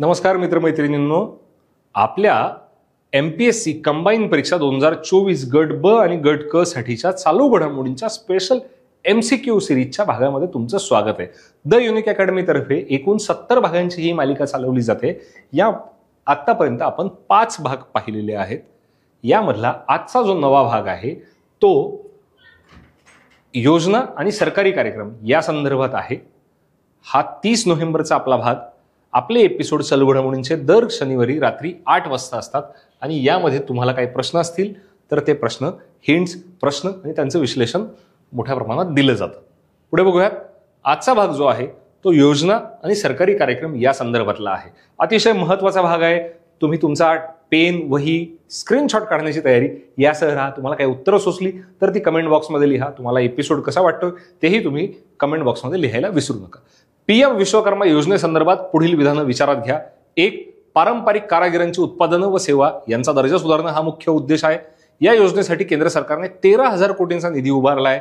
नमस्कार मित्रमैत्रिणींनो, आपल्या MPSC combine परीक्षा 2024 गट ब आणि गट क साठीच्या चालू घडामोडींच्या स्पेशल MCQ सिरीजच्या भागामध्ये तुमचं स्वागत आहे। द युनिक अकॅडमी तर्फे एकूण 70 भागांची ही मालिका चालवली जाते। या आतापर्यंत आपण 5 भाग पाहिलेले आहेत। यामधला आजचा जो नवा भाग आहे तो योजना आणि सरकारी कार्यक्रम या संदर्भात आहे। हा 30 नोव्हेंबरचा आपला भाग। आपले एपिसोड चालू घडामोडींचे दर शनिवारी रात्री 8 वाजता असतात आणि यामध्ये तुम्हाला काही प्रश्न असतील तर ते प्रश्न, हिंट्स, प्रश्न आणि त्यांचं विश्लेषण मोठ्या प्रमाणात दिलं जातं। पुढे बघूयात, आजचा भाग जो आहे तो योजना आणि सरकारी कार्यक्रम या संदर्भातला आहे। अतिशय महत्त्वाचा भाग आहे। तुम्ही तुमचा पेन, वही, स्क्रीनशॉट काढण्याची तयारी यासह राहा। तुम्हाला काही उत्तरं सुचली तर ती कमेंट बॉक्समध्ये लिहा। तुम्हाला एपिसोड कसा वाटतो तेही तुम्ही कमेंट बॉक्समध्ये लिहायला विसरू नका। PM विश्वकर्मा योजनेसंदर्भात पुढील विधानं विचारात घ्या। 1. पारंपरिक कारागिरांची उत्पादनं व सेवा यांचा दर्जा सुधारणं हा मुख्य उद्देश आहे। या योजनेसाठी केंद्र सरकारने 13,000 कोटींचा निधी उभारला आहे।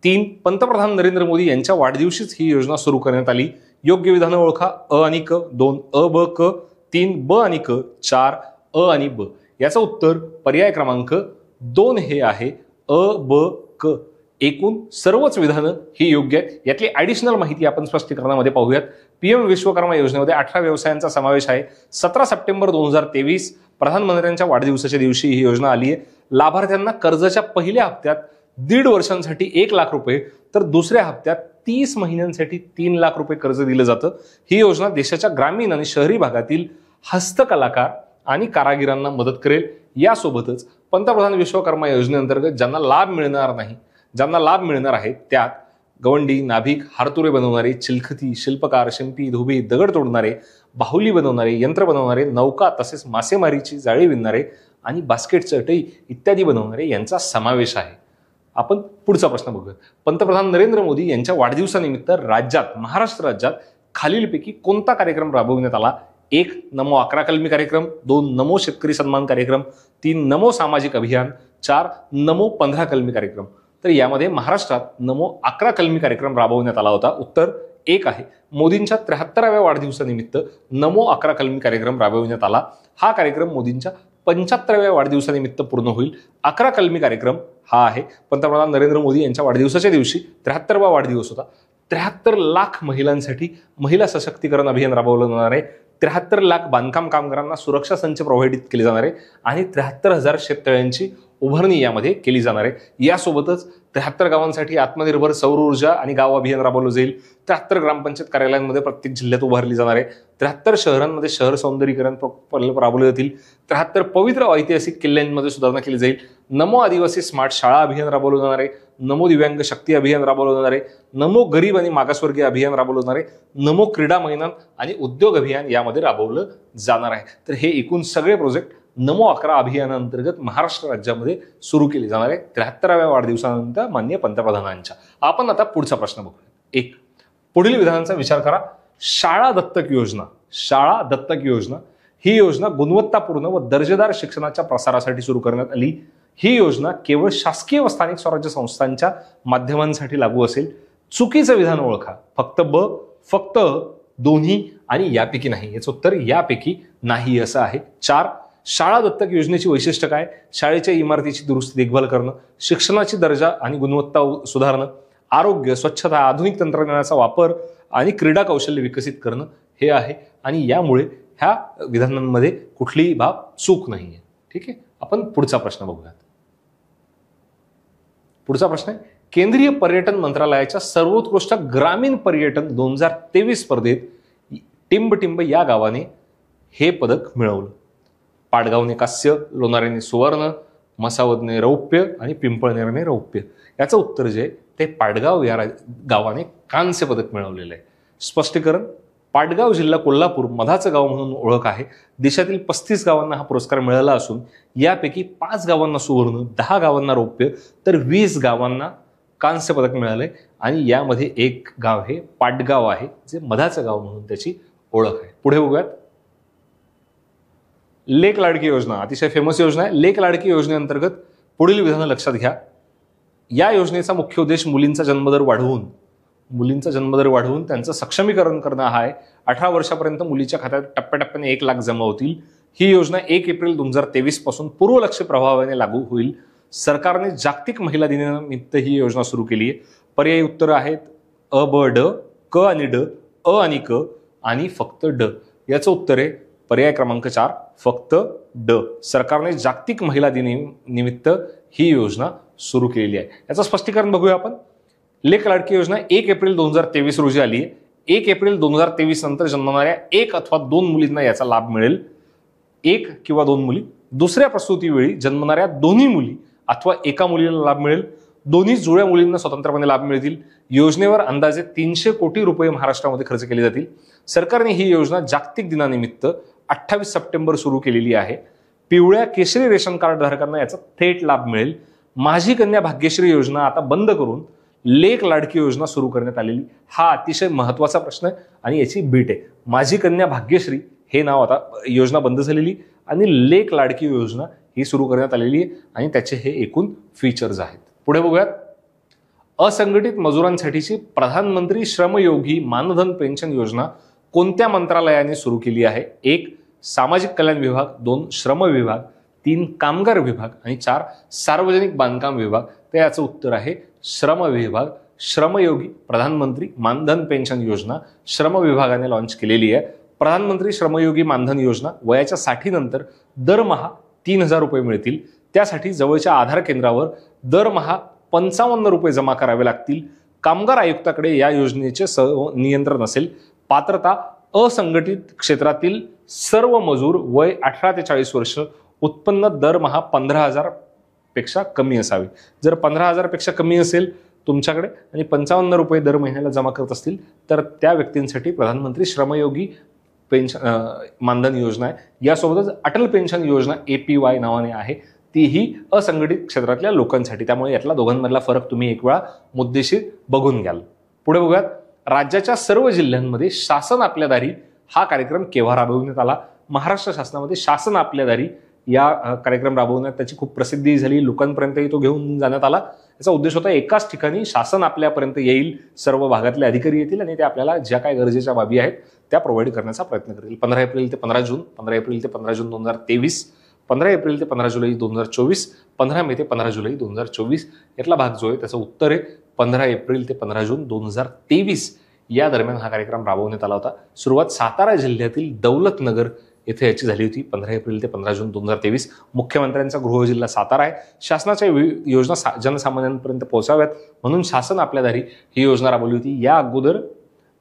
3. पंतप्रधान नरेंद्र मोदी यांच्या वाढदिवशीच ही योजना सुरू करण्यात आली। योग्य विधानं ओळखा। अ आणि क। 2. अ ब क। 3. ब आणि क। 4. अ आणि ब। याचं उत्तर पर्याय क्रमांक 2 हे आहे, अ ब क। एकूण सर्वच विधानं ही योग्य आहेत। यातली ॲडिशनल माहिती आपण स्पष्टीकरणामध्ये पाहूयात। PM विश्वकर्मा योजनेमध्ये 18 व्यवसायांचा समावेश आहे। 17 सप्टेंबर 2023 प्रधानमंत्र्यांच्या वाढदिवसाच्या दिवशी ही योजना आली आहे। लाभार्थ्यांना कर्जाच्या पहिल्या हप्त्यात 1.5 वर्षांसाठी 1 लाख रुपये तर दुसऱ्या हप्त्यात 30 महिन्यांसाठी 3 लाख रुपये कर्ज दिलं जातं। ही योजना देशाच्या ग्रामीण आणि शहरी भागातील हस्तकलाकार आणि कारागिरांना मदत करेल। यासोबतच पंतप्रधान विश्वकर्मा योजनेअंतर्गत ज्यांना लाभ मिळणार आहे त्यात गवंडी, नाभिक, हारतुरे बनवणारे, चिलखती, शिल्पकार, शिंपी, धोबी, दगड तोडणारे, बाहुली बनवणारे, यंत्र बनवणारे, नौका तसेच मासेमारीची जाळी विणणारे आणि बास्केट चटई इत्यादी बनवणारे यांचा समावेश आहे। आपण पुढचा प्रश्न बघूया। पंतप्रधान नरेंद्र मोदी यांच्या वाढदिवसानिमित्त महाराष्ट्र राज्यात खालीलपैकी कोणता कार्यक्रम राबवण्यात आला? 1. नमो 11 कलमी कार्यक्रम। 2. नमो शेतकरी सन्मान कार्यक्रम। 3. नमो सामाजिक अभियान। 4. नमो 15 कलमी कार्यक्रम। तर यामध्ये महाराष्ट्रात नमो 11 कलमी कार्यक्रम राबवण्यात आला होता। उत्तर 1 आहे। मोदींच्या 73व्या वाढदिवसानिमित्त नमो 11 कलमी कार्यक्रम राबवण्यात आला। हा कार्यक्रम मोदींच्या 75व्या वाढदिवसानिमित्त पूर्ण होईल। 11 कलमी कार्यक्रम हा आहे पंतप्रधान नरेंद्र मोदी यांच्या वाढदिवसाच्या दिवशी 73वा वाढदिवस होता। 73 लाख महिलांसाठी महिला सशक्तीकरण अभियान राबवलं जाणार आहे। 73 लाख बांधकाम कामगारांना सुरक्षा संच प्रोव्हाइड केले जाणार आहे आणि 73,000 शेततळ्यांची उभारणी यामध्ये केली जाणार आहे। यासोबतच 73 गावांसाठी आत्मनिर्भर सौर ऊर्जा आणि गाव अभियान राबवलं जाईल। 73 ग्रामपंचायत कार्यालयांमध्ये प्रत्येक जिल्ह्यात उभारली जाणार आहे। 73 शहरांमध्ये शहर सौंदर्यीकरण प्रकल्प राबवले जातील। 73 पवित्र ऐतिहासिक किल्ल्यांमध्ये सुधारणा केली जाईल। नमो आदिवासी स्मार्ट शाळा अभियान राबवलं जाणार आहे। नमो दिव्यांग शक्ती अभियान राबवलं जाणार आहे। नमो गरीब आणि मागासवर्गीय अभियान राबवलं जाणार आहे। नमो क्रीडा मैदान आणि उद्योग अभियान यामध्ये राबवलं जाणार आहे। तर हे एकूण सगळे प्रोजेक्ट नमो 11 अभियानांतर्गत महाराष्ट्र राज्यामध्ये सुरू केले जाणार आहे 73व्या वाढदिवसानंतर माननीय पंतप्रधानांच्या। आपण आता पुढचा प्रश्न बघूया। 1. पुढील विधानांचा विचार करा। शाळा दत्तक योजना ही योजना गुणवत्तापूर्ण व दर्जेदार शिक्षणाच्या प्रसारासाठी सुरू करण्यात आली। ही योजना केवळ शासकीय व स्थानिक स्वराज्य संस्थांच्या माध्यमांसाठी लागू असेल। चुकीचं विधान ओळखा। फक्त ब, फक्त दोन्ही आणि यापैकी नाही। याचं उत्तर यापैकी नाही असं आहे। 4. शाळा दत्तक योजनेची वैशिष्ट्य काय? शाळेच्या इमारतीची दुरुस्ती, देखभाल करणं, शिक्षणाची दर्जा आणि गुणवत्ता सुधारणं, आरोग्य, स्वच्छता, आधुनिक तंत्रज्ञानाचा वापर आणि क्रीडा कौशल्य विकसित करणं हे आहे आणि यामुळे ह्या विधानांमध्ये कुठलीही बाब चूक नाहीये। ठीक आहे, आपण पुढचा प्रश्न बघूयात। पुढचा प्रश्न आहे, केंद्रीय पर्यटन मंत्रालयाच्या सर्वोत्कृष्ट ग्रामीण पर्यटन 2023 स्पर्धेत टिंबटिंब या गावाने हे पदक मिळवलं। पाडगावने कांस्य, लोणारेने सुवर्ण, मसावदने रौप्य आणि पिंपळनेरने रौप्य। याचं उत्तर जे ते पाडगाव या गावाने कांस्य पदक मिळवलेलं आहे। स्पष्टीकरण, पाडगाव जिल्हा कोल्हापूर मधाचं गाव म्हणून ओळख आहे। देशातील 35 गावांना हा पुरस्कार मिळाला असून यापैकी 5 गावांना सुवर्ण, 10 गावांना रौप्य तर 20 गावांना कांस्य पदक मिळालंय आणि यामध्ये एक गाव हे पाडगाव आहे जे मधाचं गाव म्हणून त्याची ओळख आहे। पुढे बघूयात, लेक लाडकी योजना अतिशय फेमस योजना आहे। लेक लाडकी योजनेअंतर्गत पुढील विधानं लक्षात घ्या। या योजनेचा मुख्य उद्देश मुलींचा जन्मदर वाढवून मुलींचा जन्मदर वाढवून त्यांचं सक्षमीकरण करणं हा आहे. 18 वर्षापर्यंत मुलीच्या खात्यात टप्प्याटप्प्याने 1 लाख जमा होतील. ही योजना 1 एप्रिल 2023 पासून पूर्वलक्ष्य प्रभावाने लागू होईल. सरकारने जागतिक महिला दिनानिमित्त ही योजना सुरू केली आहे. पर्यायी उत्तरं आहेत अ, ब, ड, क आणि ड, अ आणि क आणि फक्त ड. याचं उत्तर आहे पर्याय क्रमांक 4 फक्त ड. सरकारने जागतिक महिला दिनानिमित्त ही योजना सुरू केलेली आहे. याचं स्पष्टीकरण बघूया आपण. लेख लाडकी योजना 1 एप्रिल 2023 रोजी आली आहे. 1 एप्रिल 2023 नंतर जन्मणाऱ्या 1 अथवा 2 मुलींना याचा लाभ मिळेल. 1 किंवा 2 मुली. दुसऱ्या प्रसूतीवेळी जन्मणाऱ्या दोन्ही मुली अथवा एका मुलीला लाभ मिळेल. दोन्ही जुळ्या मुलींना स्वतंत्रपणे लाभ मिळतील. योजनेवर अंदाजे 300 कोटी रुपये महाराष्ट्रामध्ये खर्च केले जातील. सरकारने ही योजना जागतिक दिनानिमित्त 28 सप्टेंबर सुरू केलेली आहे. पिवळ्या केशरी रेशन कार्ड धारकांना याचा थेट लाभ मिळेल. माझी कन्या भाग्यश्री योजना आता बंद करून लेख लाडकी योजना सुरू करण्यात आलेली. हा अतिशय महत्वाचा प्रश्न आहे आणि याची बीट आहे. माझी कन्या भाग्यश्री हे नाव आता योजना बंद झालेली आणि लेख लाडकी योजना ही सुरू करण्यात आलेली आहे आणि त्याचे हे एकूण फीचर्स आहेत. पुढे बघूयात. असंघटित मजुरांसाठीची प्रधानमंत्री श्रमयोगी मानधन पेन्शन योजना कोणत्या मंत्रालयाने सुरू केली आहे? 1 सामाजिक कल्याण विभाग, 2 श्रम विभाग, 3 कामगार विभाग आणि 4 सार्वजनिक बांधकाम विभाग. तर याचं उत्तर आहे श्रम विभाग. श्रमयोगी प्रधानमंत्री मानधन पेन्शन योजना श्रम विभागाने लॉन्च केलेली आहे. प्रधानमंत्री श्रमयोगी मानधन योजना वयाच्या 60 नंतर दरमहा 3000 रुपये मिळतील. त्यासाठी जवळच्या आधार केंद्रावर दरमहा 55 रुपये जमा करावे लागतील. कामगार आयुक्ताकडे या योजनेचे नियंत्रण असेल. पात्रता असंघटित क्षेत्रातील सर्व मजूर वय 18 ते 40 वर्ष, उत्पन्न दरमहा 15,000 पेक्षा कमी असावे. जर 15,000 पेक्षा कमी असेल तुमच्याकडे आणि 55 रुपये दर महिन्याला जमा करत असतील तर त्या व्यक्तींसाठी प्रधानमंत्री श्रमयोगी पेन्शन मानधन योजना आहे. यासोबतच अटल पेन्शन योजना APY नावाने आहे. तीही असंघटित क्षेत्रातल्या लोकांसाठी. त्यामुळे यातला दोघांमधला फरक तुम्ही एक वेळा मुद्देशीर बघून घ्याल. पुढे बघूयात. राज्याच्या सर्व जिल्ह्यांमध्ये शासन आपल्या दारी हा कार्यक्रम केव्हा राबवण्यात आला? महाराष्ट्र शासनामध्ये शासन आपल्या दारी या कार्यक्रम राबवण्यात त्याची खूप प्रसिद्धी झाली. लोकांपर्यंतही तो घेऊन जाण्यात आला. याचा उद्देश होता एकाच ठिकाणी शासन आपल्यापर्यंत येईल, सर्व भागातले अधिकारी येतील आणि ते आपल्याला ज्या काही गरजेच्या बाबी आहेत त्या प्रोव्हाइड करण्याचा प्रयत्न करतील. 15 एप्रिल ते 15 जून, 15 एप्रिल ते 15 जून 2023, 15 एप्रिल ते 15 जुलै 2024, 15 मे ते 15 जुलै 2024. यातला भाग जो आहे त्याचं उत्तर आहे 15 एप्रिल ते 15 जून 2023 या दरम्यान हा कार्यक्रम राबवण्यात आला होता. सुरुवात सातारा जिल्ह्यातील दौलतनगर येथे याची झाली होती. 15 एप्रिल ते 15 जून 2023. मुख्यमंत्र्यांचा गृह जिल्हा सातारा आहे. शासनाच्या योजना जनसामान्यांपर्यंत पोहोचाव्यात म्हणून शासन आपल्या दारी ही योजना राबवली होती. या अगोदर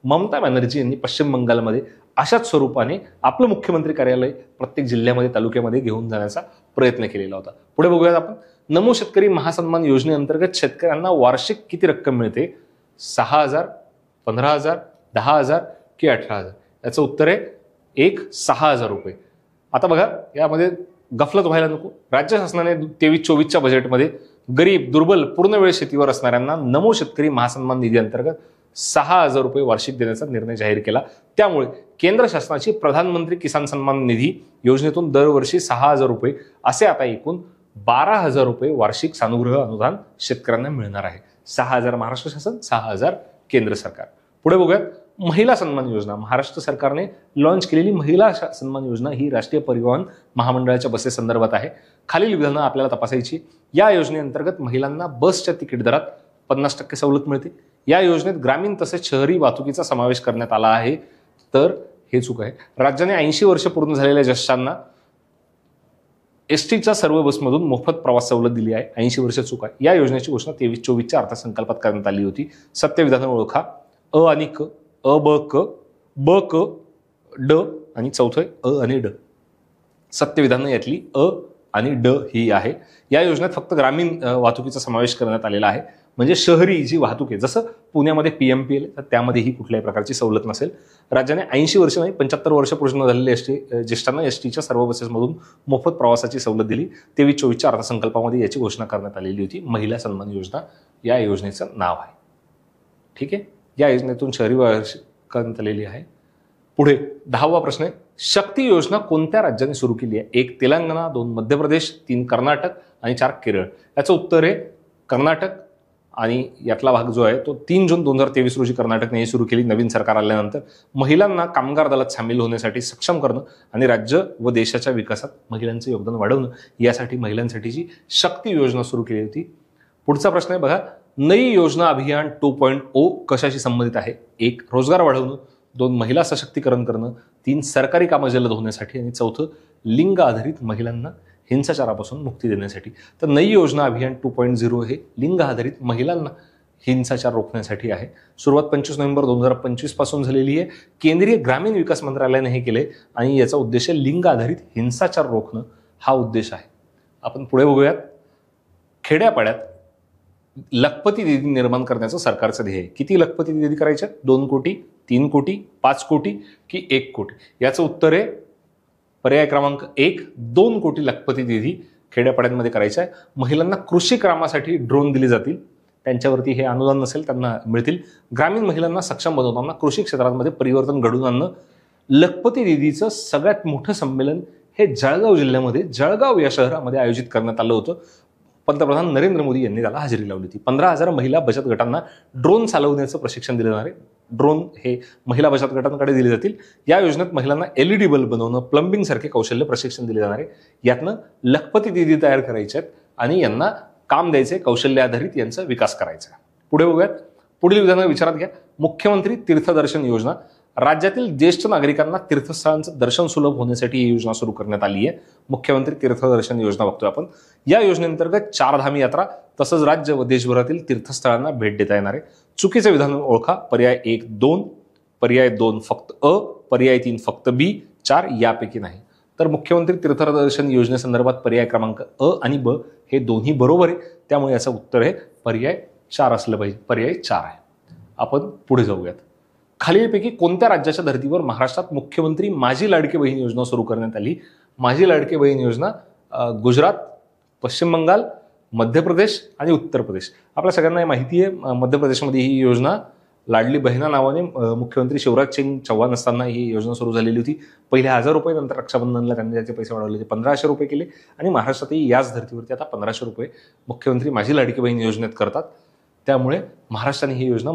ममता बॅनर्जी यांनी पश्चिम बंगालमध्ये अशाच स्वरूपाने आपलं मुख्यमंत्री कार्यालय प्रत्येक जिल्ह्यामध्ये तालुक्यामध्ये घेऊन जाण्याचा प्रयत्न केलेला होता. पुढे बघूयात आपण. नमो शेतकरी महासन्मान योजनेअंतर्गत शेतकऱ्यांना वार्षिक किती रक्कम मिळते? 6,000, 15,000, 10,000 की 18,000? याचं उत्तर आहे 6,000 रुपये. आता बघा यामध्ये गफलत व्हायला नको. राज्य शासनाने 23-24च्या बजेटमध्ये गरीब, दुर्बल, पूर्णवेळ शेतीवर असणाऱ्यांना नमो शेतकरी महासन्मान निधी अंतर्गत 6,000 रुपये वार्षिक देण्याचा निर्णय जाहीर केला. त्यामुळे केंद्र शासनाची प्रधानमंत्री किसान सन्मान निधी योजनेतून दरवर्षी 6,000 रुपये असे आता एकूण 12,000 रुपये वार्षिक सानुग्रह अनुदान शेतकऱ्यांना मिळणार आहे. 6,000 महाराष्ट्र शासन, 6,000 केंद्र सरकार. पुढे बघूयात. महिला सन्मान योजना. महाराष्ट्र सरकारने लॉन्च केलेली महिला सन्मान योजना ही राष्ट्रीय परिवहन महामंडळाच्या बसेस संदर्भात आहे. खालील विधानं आपल्याला तपासायची. या योजनेअंतर्गत महिलांना बसच्या तिकीट दरात 50% सवलत मिळते. या योजनेत ग्रामीण तसेच शहरी वाहतुकीचा समावेश करण्यात आला आहे. तर हे चूक आहे. राज्याने 80 वर्ष पूर्ण झालेल्या ज्येष्ठांना एसटीच्या सर्व बसमधून मोफत प्रवास सवलत दिली आहे. 80 वर्ष चूक आहे. या योजनेची घोषणा 23-24च्या अर्थसंकल्पात करण्यात आली होती. सत्यविधानं ओळखा. अ आणि क, अ ब क, ब क ड आणि चौथं अ आणि ड. सत्यविधानं यातली अ आणि ड ही आहे. या योजनेत फक्त ग्रामीण वाहतुकीचा समावेश करण्यात आलेला आहे. म्हणजे शहरी जी वाहतूक आहे, जसं पुण्यामध्ये PMPL तर त्यामध्येही कुठल्याही प्रकारची सवलत नसेल. राज्याने 80 वर्ष नाही 75 वर्ष पूर्ण झालेले ज्येष्ठांना एसटीच्या सर्व बसेसमधून मोफत प्रवासाची सवलत दिली. 23-24च्या अर्थसंकल्पामध्ये याची घोषणा करण्यात आलेली होती. महिला सन्मान योजना या योजनेचं नाव आहे. ठीक आहे. या योजनेतून शहरी करण्यात आलेली आहे. पुढे 10वा प्रश्न आहे. शक्ती योजना कोणत्या राज्याने सुरू केली आहे? 1 तेलंगणा, 2 मध्य प्रदेश, 3 कर्नाटक आणि 4 केरळ. याचं उत्तर आहे कर्नाटक आणि यातला भाग जो आहे तो 3 जून 2023 रोजी कर्नाटकने ही सुरू केली. नवीन सरकार आल्यानंतर महिलांना कामगार दलात सामील होण्यासाठी सक्षम करणं आणि राज्य व देशाच्या विकासात महिलांचं योगदान वाढवणं यासाठी महिलांसाठीची शक्ती योजना सुरू केली होती. पुढचा प्रश्न आहे बघा, नई योजना अभियान 2.0 कशाशी संबंधित आहे? 1. रोजगार वाढवणं, 2. महिला सशक्तीकरण करणं, 3. सरकारी कामं जलद होण्यासाठी आणि 4. लिंग आधारित महिलांना हिंसाचारापासून मुक्ती देण्यासाठी. तर नई योजना अभियान 2.0 हे लिंग आधारित महिलांना हिंसाचार रोखण्यासाठी आहे. सुरुवात 25 नोव्हेंबर 2025 पासून झालेली आहे. केंद्रीय ग्रामीण विकास मंत्रालयाने हे केले आणि याचा उद्देश लिंग आधारित हिंसाचार रोखणं हा उद्देश आहे. आपण पुढे बघूयात. खेड्यापाड्यात लखपती दिदी निर्माण करण्याचं सरकारचं ध्येय आहे. किती लखपती दिदी करायच्या? 2 कोटी, 3 कोटी, 5 कोटी की 1 कोटी? याचं उत्तर आहे पर्याय क्रमांक 1, 2 कोटी लखपती दिदी खेड्यापाड्यांमध्ये करायच्या आहे. महिलांना कृषी कामासाठी ड्रोन दिले जातील, त्यांच्यावरती हे अनुदान नसेल त्यांना मिळतील. ग्रामीण महिलांना सक्षम बनवताना कृषी क्षेत्रांमध्ये परिवर्तन घडवून आणणं. लखपती दिदीचं सगळ्यात मोठं संमेलन हे जळगाव जिल्ह्यामध्ये जळगाव या शहरामध्ये आयोजित करण्यात आलं होतं. पंतप्रधान नरेंद्र मोदी यांनी त्याला हजेरी लावली होती. 15,000 महिला बचत गटांना ड्रोन चालवण्याचं प्रशिक्षण दिलं जाणार आहे. ड्रोन हे महिला बचत गटांकडे दिले जातील. या योजनेत महिलांना LED बल्ब बनवणं, प्लंबिंग सारखे कौशल्य प्रशिक्षण दिले जाणार आहे. यातनं लखपती दिदी तयार करायचे आहेत आणि यांना काम द्यायचे, कौशल्य आधारित यांचा विकास करायचा आहे. पुढे बघूयात. पुढील विधान विचारात घ्या. मुख्यमंत्री तीर्थदर्शन योजना. राज्यातील ज्येष्ठ नागरिकांना तीर्थस्थळांचं दर्शन सुलभ होण्यासाठी ही योजना सुरू करण्यात आली आहे. मुख्यमंत्री तीर्थदर्शन योजना बघतोय आपण. या योजनेअंतर्गत 4 धाम यात्रा तसंच राज्य व देशभरातील तीर्थस्थळांना भेट देता येणार आहे. चुकीचं विधान ओळखा. पर्याय 1 2, पर्याय 2 फक्त अ, पर्याय 3 फक्त बी, 4 यापैकी नाही. तर मुख्यमंत्री तीर्थदर्शन योजनेसंदर्भात पर्याय क्रमांक अ आणि ब हे दोन्ही बरोबर आहे. त्यामुळे याचं उत्तर आहे पर्याय 4 असलं पाहिजे. पर्याय 4 आहे. आपण पुढे जाऊयात. खालीलपैकी कोणत्या राज्याच्या धर्तीवर महाराष्ट्रात मुख्यमंत्री माझी लाडकी बहीण योजना सुरू करण्यात आली? माझी लाडकी बहीण योजना गुजरात, पश्चिम बंगाल, मध्य प्रदेश आणि उत्तर प्रदेश. आपल्या सगळ्यांना माहिती आहे मध्य प्रदेशमध्ये ही योजना लाडली बहिणा नावाने मुख्यमंत्री शिवराज सिंग चौहान असताना ही योजना सुरू झालेली होती. पहिले 1000 रुपये, नंतर रक्षाबंधनला त्यांनी त्याचे पैसे वाढवले, 1500 रुपये केले आणि महाराष्ट्रातही याच धर्तीवरती आता 1500 रुपये मुख्यमंत्री माझी लाडकी बहीण योजनेत करतात. त्यामुळे महाराष्ट्राने ही योजना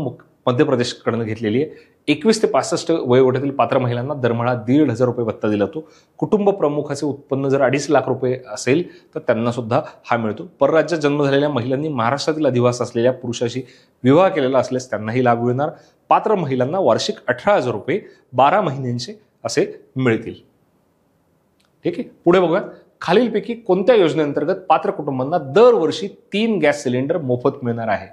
मध्य प्रदेशकडनं घेतलेली आहे. 21 ते 65 वयोगटातील पात्र महिलांना दरमहा 1,500 रुपये भत्ता दिला जातो. कुटुंब प्रमुखाचे उत्पन्न जर 2.5 लाख रुपये असेल तर त्यांना सुद्धा हा मिळतो. परराज्यात जन्म झालेल्या महिलांनी महाराष्ट्रातील अधिवास असलेल्या पुरुषाशी विवाह केलेला असल्यास त्यांनाही लाभ मिळणार. पात्र महिलांना वार्षिक 18,000 रुपये 12 महिन्यांचे असे मिळतील. ठीक आहे. पुढे बघूया. खालीलपैकी कोणत्या योजनेअंतर्गत पात्र कुटुंबांना दरवर्षी 3 गॅस सिलेंडर मोफत मिळणार आहे?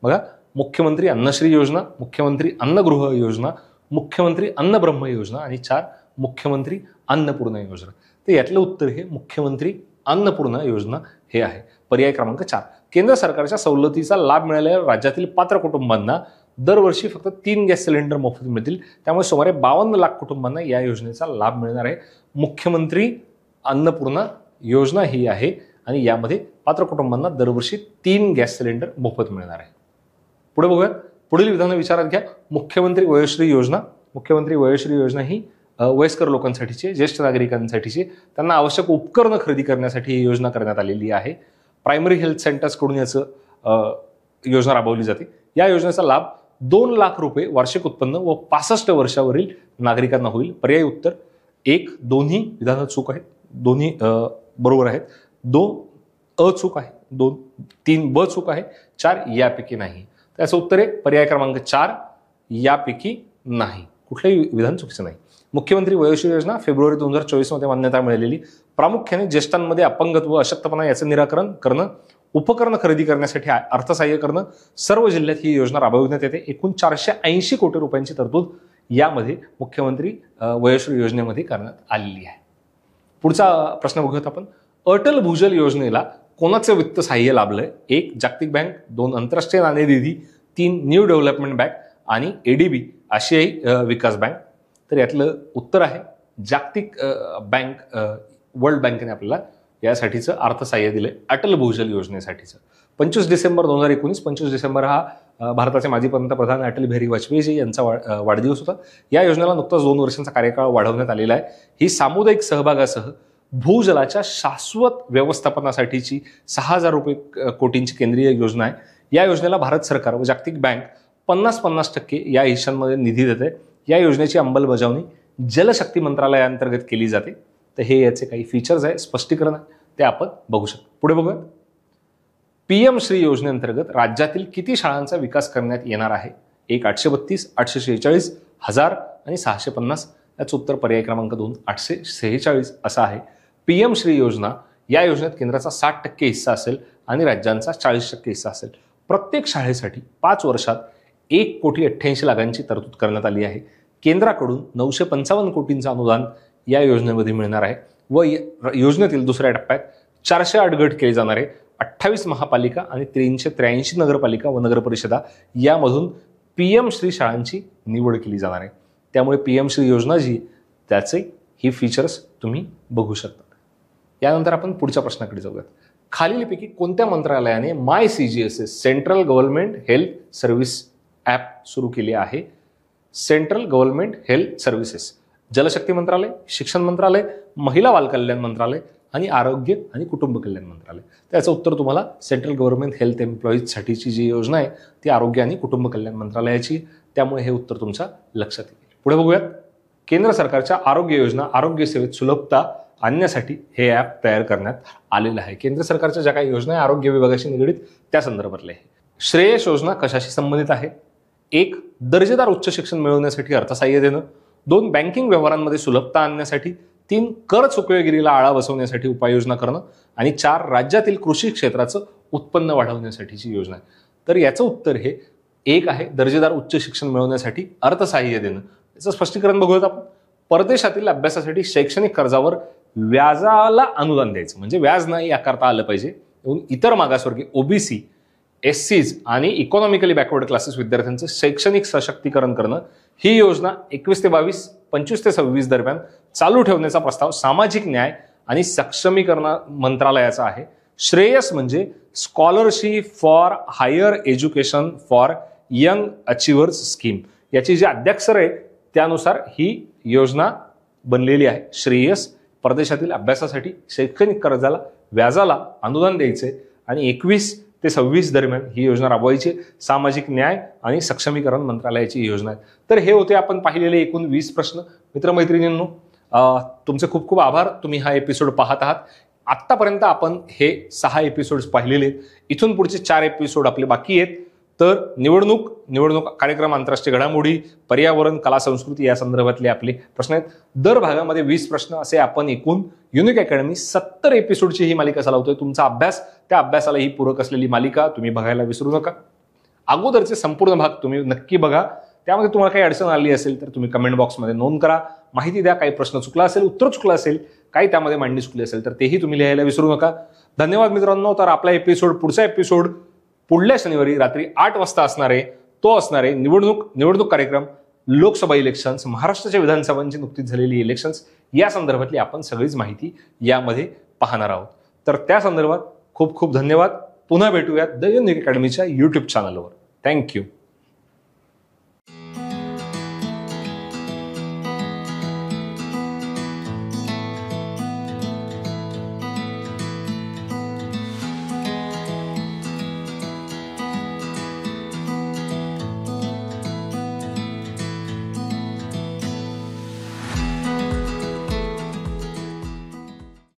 बघा, मुख्यमंत्री अन्नश्री योजना, मुख्यमंत्री अन्नगृह योजना, मुख्यमंत्री अन्नब्रह्म योजना आणि 4 मुख्यमंत्री अन्नपूर्णा योजना. तर यातलं उत्तर हे मुख्यमंत्री अन्नपूर्णा योजना हे आहे. पर्याय क्रमांक 4. केंद्र सरकारच्या सवलतीचा लाभ मिळालेल्या राज्यातील पात्र कुटुंबांना दरवर्षी फक्त 3 गॅस सिलेंडर मोफत मिळतील. त्यामुळे सुमारे 52 लाख कुटुंबांना या योजनेचा लाभ मिळणार आहे. मुख्यमंत्री अन्नपूर्णा योजना ही आहे आणि यामध्ये पात्र कुटुंबांना दरवर्षी 3 गॅस सिलेंडर मोफत मिळणार आहे. पुढे बघूयात. पुढील विधान विचारात घ्या. मुख्यमंत्री वयोश्री योजना. मुख्यमंत्री वयोश्री योजना ही वयस्कर लोकांसाठीची, ज्येष्ठ नागरिकांसाठीची, त्यांना आवश्यक उपकरणं खरेदी करण्यासाठी ही योजना करण्यात आलेली आहे. प्रायमरी हेल्थ सेंटर्सकडून याचं योजना राबवली जाते. या योजनेचा लाभ 2 लाख रुपये वार्षिक उत्पन्न व 65 वर्षावरील नागरिकांना होईल. पर्याय उत्तर 1, दोन्ही विधानात चूक आहेत, दोन्ही बरोबर आहेत. 2 अ चूक आहे, 2, 3 ब चूक आहे, 4 यापैकी नाही. त्याचं उत्तर आहे पर्याय क्रमांक 4 यापैकी नाही. कुठलंही विधान चुकीचं नाही. मुख्यमंत्री वयोश्री योजना फेब्रुवारी 2024 मध्ये मान्यता मिळालेली. प्रामुख्याने ज्येष्ठांमध्ये अपंगत्व, अशक्तपणा याचं निराकरण करणं, उपकरण खरेदी करण्यासाठी अर्थसहाय्य करणं, सर्व जिल्ह्यात ही योजना राबविण्यात येते. एकूण 480 कोटी रुपयांची तरतूद यामध्ये मुख्यमंत्री वयोश्री योजनेमध्ये करण्यात आलेली आहे. पुढचा प्रश्न बघूयात आपण. अटल भूजल योजनेला कोणाचं वित्त सहाय्य लाभलंय? 1 जागतिक बँक, 2 आंतरराष्ट्रीय नाणेनिधी, 3 न्यू डेव्हलपमेंट बँक आणि ADB आशियाई विकास बँक. तर यातलं उत्तर आहे जागतिक बँक. वर्ल्ड बँकेने आपल्याला यासाठीचं अर्थसहाय्य दिलंय अटल भूजल योजनेसाठीचं. 25 डिसेंबर 2019, 25 डिसेंबर हा भारताचे माजी पंतप्रधान अटल बिहारी वाजपेयीजी यांचा वाढदिवस होता. या योजनेला नुकताच 2 वर्षांचा कार्यकाळ वाढवण्यात आलेला आहे. ही सामुदायिक सहभागासह भूजलाच्या शाश्वत व्यवस्थापनासाठीची 6,000 कोटींची केंद्रीय योजना आहे. या योजनेला भारत सरकार व जागतिक बँक 50-50% या हिश्श्यांमध्ये निधी देते. या योजनेची अंमलबजावणी जलशक्ती मंत्रालयाअंतर्गत केली जाते. तर हे याचे काही फीचर्स आहे, स्पष्टीकरण आहे, ते आपण बघू शकतो. पुढे बघूया. PM श्री योजनेअंतर्गत राज्यातील किती शाळांचा विकास करण्यात येणार आहे? 832, 846, 1000 आणि 650. याचं उत्तर पर्याय क्रमांक 2 846 असं आहे. PM श्री योजना या योजनेत केंद्राचा 60% हिस्सा असेल आणि राज्यांचा 40% हिस्सा असेल. प्रत्येक शाळेसाठी 5 वर्षात 1,88,00,000ची तरतूद करण्यात आली आहे. केंद्राकडून 955 कोटींचं अनुदान या योजनेमध्ये मिळणार आहे व योजनेतील दुसऱ्या टप्प्यात 408 गट केले जाणार आहे. 28 महापालिका आणि 383 नगरपालिका व नगरपरिषदा यामधून PM श्री शाळांची निवड केली जाणार आहे. त्यामुळे PM श्री योजना जी त्याचे ही फीचर्स तुम्ही बघू शकता. यानंतर आपण पुढच्या प्रश्नाकडे जाऊयात. खालीलपैकी कोणत्या मंत्रालयाने MyCGSS central government health service app सुरू केले आहे? Central government health services. जलशक्ती मंत्रालय, शिक्षण मंत्रालय, महिला बाल कल्याण मंत्रालय आणि आरोग्य आणि कुटुंब कल्याण मंत्रालय. त्याचं उत्तर तुम्हाला सेंट्रल गव्हर्नमेंट हेल्थ एम्प्लॉईजसाठीची जी योजना आहे ती आरोग्य आणि कुटुंब कल्याण मंत्रालयाची. त्यामुळे हे उत्तर तुमच्या लक्षात येईल. पुढे बघूयात. केंद्र सरकारच्या आरोग्य योजना आरोग्य सेवेत सुलभता आणण्यासाठी हे ॲप तयार करण्यात आलेलं आहे. केंद्र सरकारच्या ज्या काही योजना आहे आरोग्य विभागाशी निगडीत त्या संदर्भातले आहे. श्रेयस योजना कशाशी संबंधित आहे? 1. दर्जेदार उच्च शिक्षण मिळवण्यासाठी अर्थसहाय्य देणं. 2. बँकिंग व्यवहारांमध्ये सुलभता आणण्यासाठी. 3. कर चुकवेगिरीला आळा बसवण्यासाठी उपाययोजना करणं. आणि 4. राज्यातील कृषी क्षेत्राचं उत्पन्न वाढवण्यासाठीची योजना आहे. तर याचं उत्तर हे 1 आहे, दर्जेदार उच्च शिक्षण मिळवण्यासाठी अर्थसहाय्य देणं. याचं स्पष्टीकरण बघूयात आपण. परदेशातील अभ्यासासाठी शैक्षणिक कर्जावर व्याजाला अनुदान द्यायचं, म्हणजे व्याज नाही आकारता आलं पाहिजे. इतर मागासवर्गीय OBC, SCs आणि इकॉनॉमिकली बॅकवर्ड क्लासेस विद्यार्थ्यांचं शैक्षणिक सशक्तीकरण करणं. ही योजना 21 ते 22, 25 ते 26 दरम्यान चालू ठेवण्याचा प्रस्ताव सामाजिक न्याय आणि सक्षमीकरण मंत्रालयाचा आहे. श्रेयस म्हणजे scholarship for higher education for young achievers scheme. याची जी अध्यक्षर आहे त्यानुसार ही योजना बनलेली आहे. श्रेयस परदेशातील अभ्यासासाठी शैक्षणिक कर्जाला व्याजाला अनुदान द्यायचे आणि 21 ते 26 दरम्यान ही योजना राबवायची. सामाजिक न्याय आणि सक्षमीकरण मंत्रालयाची योजना आहे. तर हे होते आपण पाहिलेले एकूण 20 प्रश्न. मित्रमैत्रिणींनो, तुमचे खूप खूप आभार. तुम्ही हा एपिसोड पाहत आहात. आत्तापर्यंत आपण हे 6 एपिसोड्स पाहिलेले आहेत. इथून पुढचे 4 एपिसोड आपले बाकी आहेत. तर निवडणूक कार्यक्रम, आंतरराष्ट्रीय घडामोडी, पर्यावरण, कला संस्कृती या संदर्भातले आपले प्रश्न आहेत. दर भागामध्ये 20 प्रश्न असे आपण एकूण युनिक अकॅडमी 70 एपिसोडची ही मालिका चालवतोय. तुमचा अभ्यास, त्या अभ्यासाला ही पूरक असलेली मालिका तुम्ही बघायला विसरू नका. अगोदरचे संपूर्ण भाग तुम्ही नक्की बघा. त्यामध्ये तुम्हाला काही अडचण आली असेल तर तुम्ही कमेंट बॉक्समध्ये नोंद करा, माहिती द्या. काही प्रश्न चुकला असेल, उत्तर चुकलं असेल, काही त्यामध्ये मांडणी चुकली असेल तर तेही तुम्ही लिहायला विसरू नका. धन्यवाद मित्रांनो. तर आपला पुढचा एपिसोड पुढल्या शनिवारी रात्री 8 वाजता असणार आहे. तो असणार आहे निवडणूक कार्यक्रम, लोकसभा इलेक्शन्स, महाराष्ट्राच्या विधानसभांची नुकतीच झालेली इलेक्शन्स या संदर्भातली आपण सगळीच माहिती यामध्ये पाहणार आहोत. तर त्या संदर्भात खूप खूप धन्यवाद. पुन्हा भेटूयात द युनिक अकॅडमीच्या YouTube चॅनलवर. थँक्यू.